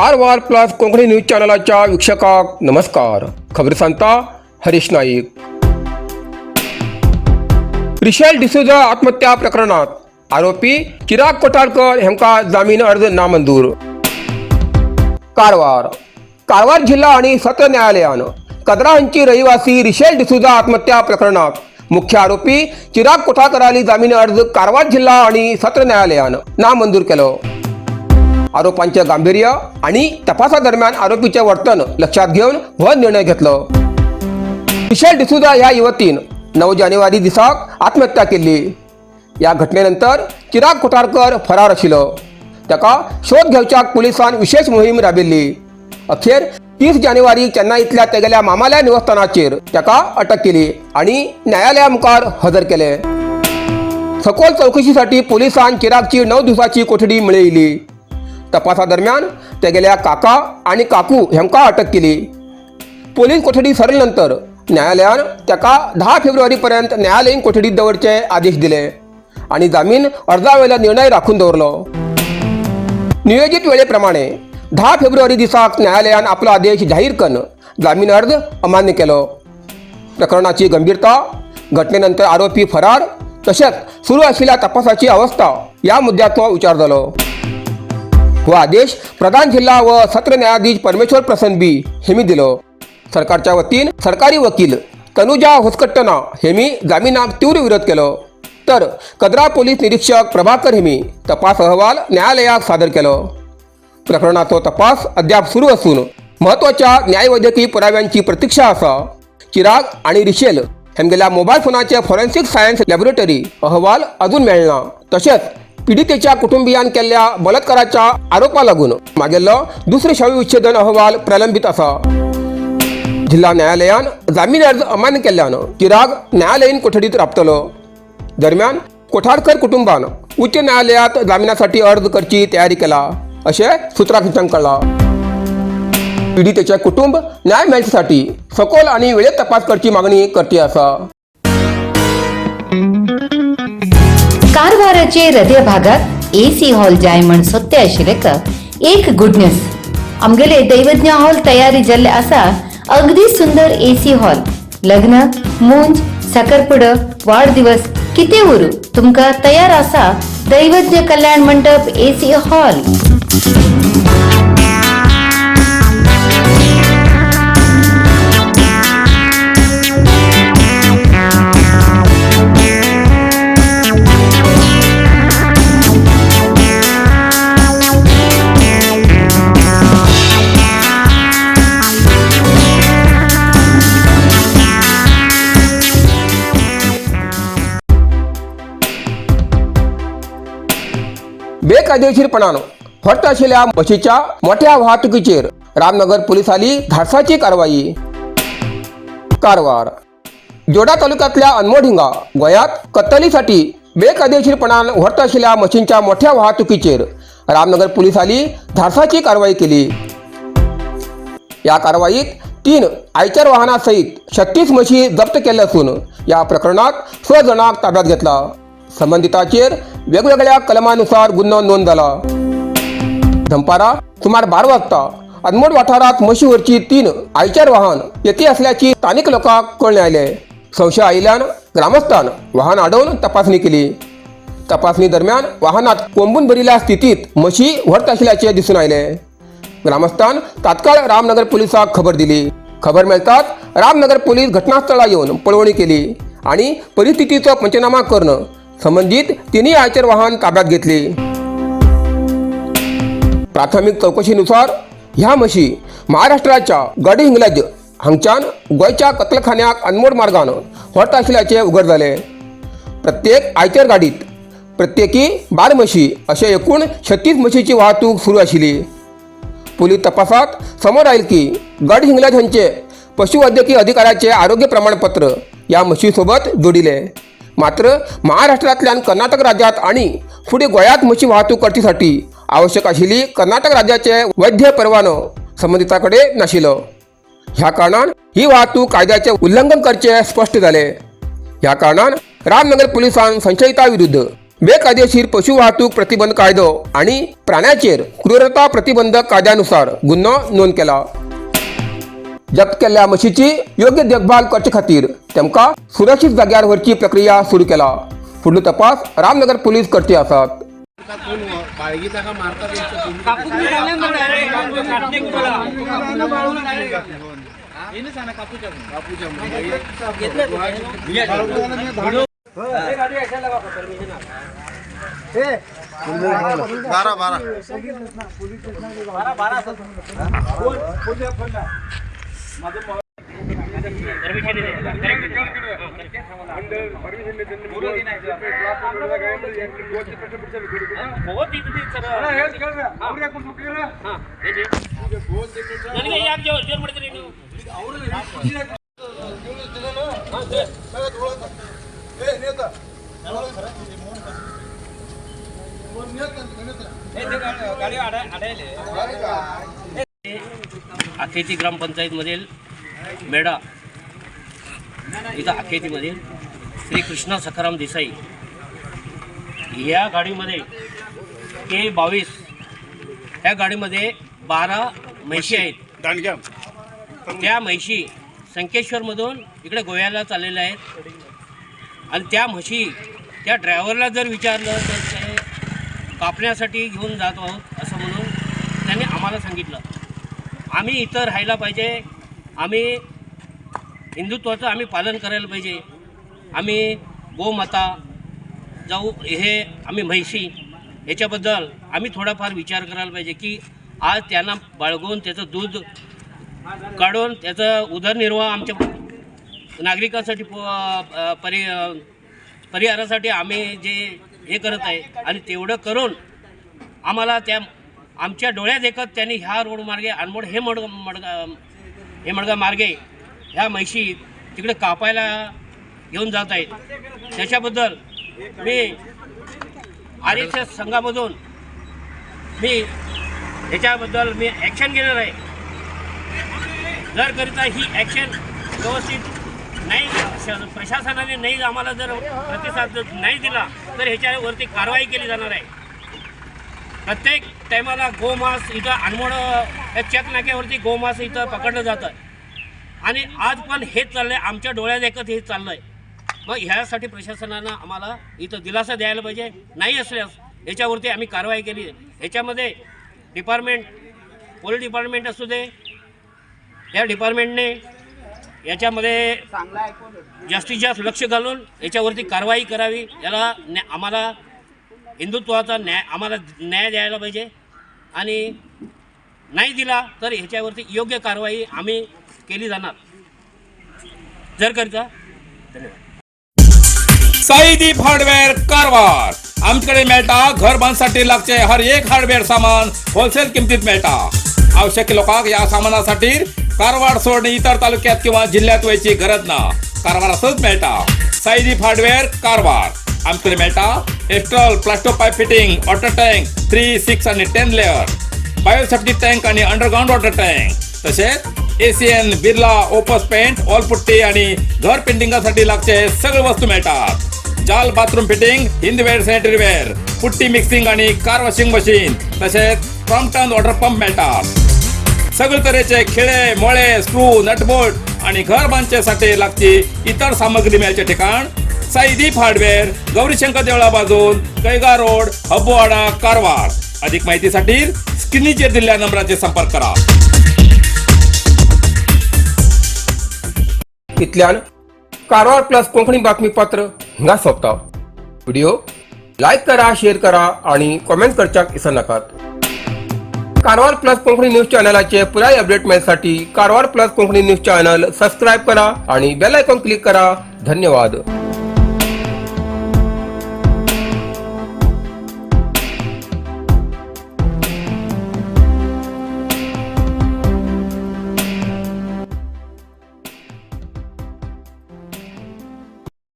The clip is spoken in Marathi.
कारवार प्लस कोंकणी न्यूज चॅनलाच्या वीक्षकांक नमस्कार. खबरी सांगता हरीश नाईक. रिशेल डिसूजा आत्महत्या प्रकरणात आरोपी चिराग कोठारकर हेंका जामीन अर्ज नामंजूर. कारवार जिल्हा आणि सत्र न्यायालयान कदरा हांची रहिवासी रिशेल डिसूजा आत्महत्या प्रकरणात मुख्य आरोपी चिराग कोठारकराली जामीन अर्ज कारवार जिल्हा आणि सत्र न्यायालयान नामंजूर केलो. आरोपांचे गांभीर्य आणि तपासादरम्यान आरोपीचे वर्तन लक्षात घेऊन हो निर्णय घेतलो. रिशेल डिसूजा ह्या युवतीन 9 जानेवारी दिसाक आत्महत्या केली. या घटनेनंतर चिराग कोठारकर फरार आशिल्लो. ताका शोध घेवच्याक पुलिसांनी विशेष मोहीम राबिल्ली. अखेर 30 जानेवारी चेन्नईतल्या तेगेल्या मामाल्या निवासस्थानाचेर ताका अटक केली आणि न्यायालया मुखार हजर केले. सखोल चौकशीसाठी पुलिसांनी चिरागची 9 दिवसाची कोठडी मेळयली. तपासादरम्यान तेगेल्या काका आणि काकू हेंका अटक केली. पोलीस कोठडी सरल्यानंतर न्यायालयान ताका 10 फेब्रुवारी पर्यंत न्यायालयीन कोठडीत दवरचे आदेश दिले आणि जामीन अर्जावेलो निर्णय राखून दवरलो. नियोजित वेळेप्रमाणे 10 फेब्रुवारी दिसाक न्यायालयान आपलो आदेश जाहीर करून जामीन अर्ज अमान्य केलो. प्रकरणाची गंभीरता, घटनेनंतर आरोपी फरार तसेच सुरू असलेल्या तपासाची अवस्था या मुद्द्याचो विचार जालो. हो आदेश प्रधान जिल्हा व सत्र न्यायाधीश परमेश्वर प्रसन्न बी हेमी दिलो. सरकारच्या वतीन सरकारी वकील तनुजा होसकट्टना हेमी जामिनाक तीव्र विरोध केलो. तर कदरा पोलीस निरीक्षक प्रभाकर हेमी तपास अहवाल न्यायालयात सादर केलो. प्रकरणाचो तपास अद्याप सुरू असून महत्त्वाच्या न्यायवैद्यकीय पुराव्यांची प्रतीक्षा आसा. चिराग आणि रिशेल हेंगेल्या मोबाईल फोनाचे फॉरेन्सिक सायन्स लॅबोरेटरी अहवाल अजून मेळना. तसेच पीडितेच्या कुटुंबियान केल्ल्या बलात्काराच्या आरोपा लागून मागेल्लो दुसरे शवविच्छेदन अहवाल प्रलंबित आसा. जिल्हा न्यायालयान जामीन अर्ज अमान्य केल्ल्यान चिराग न्यायालयीन कोठडीत राबतलो. दरम्यान कोठारकर कुटुंबान उच्च न्यायालयात जामिनासाठी अर्ज करची तयारी केला अशें सुत्रांकडच्यान कळ्ळां. पीडितेचे कुटुंब न्याय मेळच्यासाठी सखोल आणि वेळेत तपास करची मागणी करची आसा. कारवाराचे हृदय भागात एसी हॉल जाय म्हण सोदते आशिल्लेका एक गुड न्यूज. आमगेले दैवज्ञ हॉल तयारी जाल्ले आसा. अगदी सुंदर एसी हॉल. लग्न, मूंज, साखरपुडो, वाढदिवस कितें उरू तुमकां तयार आसा. दैवज्ञ कल्याण मंडप एसी हॉल. बेकायदेशीरपणान फट आशिल्ल्या म्हशीच्या मोठ्या वाहतुकीचेर रामनगर पोलिसांनी धाडसाची कारवाई. कारवार जोडा तालुक्यातल्या अनमोड हिंगा गोंयांत कत्तलीसाठी बेकायदेशीरपणान व्हरत आशिल्ल्या म्हशींच्या मोठ्या वाहतुकीचेर रामनगर पोलिसांनी धाडसाची कारवाई केली. या कारवाईत 3 आयचर वाहना सहित 36 म्हशी जप्त केल्या असून या प्रकरणात 6 जणांक ताब्यात घेतला. संबंधिताचेर वेगवेगळ्या कलमानुसार गुन्हो नोंद झाला. दनपारा सुमार 12 वाजता अनमोड वाठारात म्हशीवरची 3 आयचर वाहन येती असल्याची स्थानिक लोकांक कळणे आले. संशय आयिल्ल्यान ग्रामस्थान वाहन अडवून तपासणी केली. तपासणी दरम्यान वाहनात कोंबून भरिल्ल्या स्थितीत म्हशी व्हरत आशिल्ल्याचे दिसून आयले. ग्रामस्थान तात्काळ रामनगर पोलिसांक खबर दिली. खबर मेळताच रामनगर पोलीस घटनास्थळार येऊन पळवणी केली आणि परिस्थितीचो पंचनामा करून संबंधित 3 आयचर वाहन ताब्यात घेतली. प्राथमिक चौकशीनुसार ह्या म्हशी महाराष्ट्राच्या गडहिंग्लज हांगच्यान गोंयच्या कत्तलखान्याक अनमोड मार्गान व्हरत आशिल्ल्याचे उघड जाले. प्रत्येक आयचर गाडीत प्रत्येकी 12 म्हशी अशे एकूण 36 म्हशीची वाहतूक सुरू आशिल्ली. पोलीस तपासात समोर आयले की गडहिंग्लज हांचे पशुवैद्यकीय अधिकाऱ्याचे आरोग्य प्रमाणपत्र या म्हशीसोबत जोडिले. मात्र महाराष्ट्रातल्यान कर्नाटक राज्यात आणि पुढे गोंयांत म्हशी वाहतूक करण्यासाठी आवश्यक आशिल्ली कर्नाटक राज्याचे वैध परवानो संबंधिताकडे नाशिल्लो. ह्या कारणान ही वाहतूक कायद्याचे उल्लंघन करचे स्पष्ट झाले. ह्या कारणान रामनगर पोलिसांन संशयिता विरुद्ध बेकायदेशीर पशु वाहतूक प्रतिबंध कायदो आणि प्राण्याचेर क्रूरता प्रतिबंधक कायद्यानुसार गुन्हो नोंद केला. जप्त केल्ल्या म्हशीची योग्य देखभाल करचे खातीर तेमकां सुरक्षीत जाग्यार व्हरची प्रक्रिया सुरू केला. फुडलो तपास रामनगर पोलीस करचे आसात. आखेती ग्रामपंचायतमधील मेढा इथं आखेतीमधील श्री कृष्णा सखाराम देसाई या गाडीमध्ये K22 ह्या गाडीमध्ये 12 म्हशी आहेत. त्या म्हशी संकेश्वरमधून इकडे गोव्याला चाललेल्या आहेत आणि त्या म्हशी त्या ड्रायव्हरला जर विचारलं तर ते कापण्यासाठी घेऊन जात आहोत असं म्हणून त्यांनी आम्हाला सांगितलं. आम्ही इथं राहायला पाहिजे, आम्ही हिंदुत्वाचं आम्ही पालन करायला पाहिजे, आम्ही गोमाता जाऊ हे आम्ही म्हैशी याच्याबद्दल आम्ही थोडाफार विचार करायला पाहिजे की आज त्यांना बाळगून त्याचं दूध काढून त्याचा उदरनिर्वाह आमच्या नागरिकांसाठी परिहारासाठी आम्ही जे हे करत आहे आणि तेवढं करून आम्हाला त्या आमच्या डोळ्यात देखत त्यांनी ह्या रोड मार्गे अनमोड हे मडगा मार्गे ह्या म्हशी तिकडे कापायला घेऊन जात आहेत. त्याच्याबद्दल मी RSS संघामधून मी ह्याच्याबद्दल मी ॲक्शन घेणार आहे. जर करिता ही ॲक्शन व्यवस्थित नाही प्रशासनाने नाही आम्हाला जर प्रतिसाद नाही दिला तर ह्याच्यावरती कारवाई केली जाणार आहे. प्रत्येक टायमाला गोमांस इथं अनमोड चेक नाक्यावरती गोमांस इथं पकडलं जातं आणि आज पण हेच चाललं आहे, आमच्या डोळ्यात एकच हेच चाललं आहे. मग ह्यासाठी प्रशासनानं आम्हाला इथं दिलासा द्यायला पाहिजे. नाही असल्यास याच्यावरती आम्ही कारवाई केली. ह्याच्यामध्ये डिपार्टमेंट पोलीस डिपार्टमेंट असू दे या डिपार्टमेंटने याच्यामध्ये जास्तीत जास्त लक्ष घालून याच्यावरती कारवाई करावी. याला आम्हाला हिंदुत्वाचा आम्हाला न्याय द्यायला पाहिजे आणि नाही दिला तर ह्याच्यावरती योग्य कारवाई आम्ही केली जाणार. जर करिता धन्यवाद. साईदीप हार्डवेअर कारवार आमच्याकडे मेळटा घर बांधसाठी लागचे हर एक हार्डवेअर सामान होलसेल किमतीत मेळटा. आवश्यक लोकांक या सामानासाठी कारवार सोडणे इतर तालुक्यात किंवा जिल्ह्यात व्हायची गरज ना. कारवारातच मेळटा. साईदीप हार्डवेअर कारवार आमच्याकडे मेळटा Astral Plasto pipe fitting water tank 3, 6 आणि 10 लेअर बायोसेफ्टी टँक आणि अंडरग्राउंड वॉटर टँक तसेच ACN Birla Opus paint wall putty आणि घर पेंटिंगासाठी लागचे सगळे वस्तू मिळतात. जाल bathroom fitting Hindware sanitaryware putty mixing आणि कार वॉशिंग मशीन तसेच क्रॉम्प्टन वॉटर पंप मिळतात. सगळे तऱ्हेचे खिळे मोळे स्क्रू नटबोल्ट आणि घर बांधण्यासाठी लागची इतर सामग्री मिळायचे ठिकाण साईदीप हार्डवेअर गौरीशंकर देवळा बाजून कैगा रोड हब्बोवाडा कारवार. अधिक माहितीसाठी स्क्रीनवर दिलेल्या नंबराचे संपर्क करा. इतल्यान कारवार प्लस कोंकणी बातमीपत्र हिंगा सोंपता. व्हिडिओ लाईक करा, शेअर करा आणि कमेंट करच्याक विसरू नाकात. कारवार प्लस कोंकणी न्यूज चॅनलाचे पुराय अपडेट मिळण्यासाठी Karwar plus Konkani news channel subscribe करा आणि बेल आयकॉन क्लिक करा. धन्यवाद.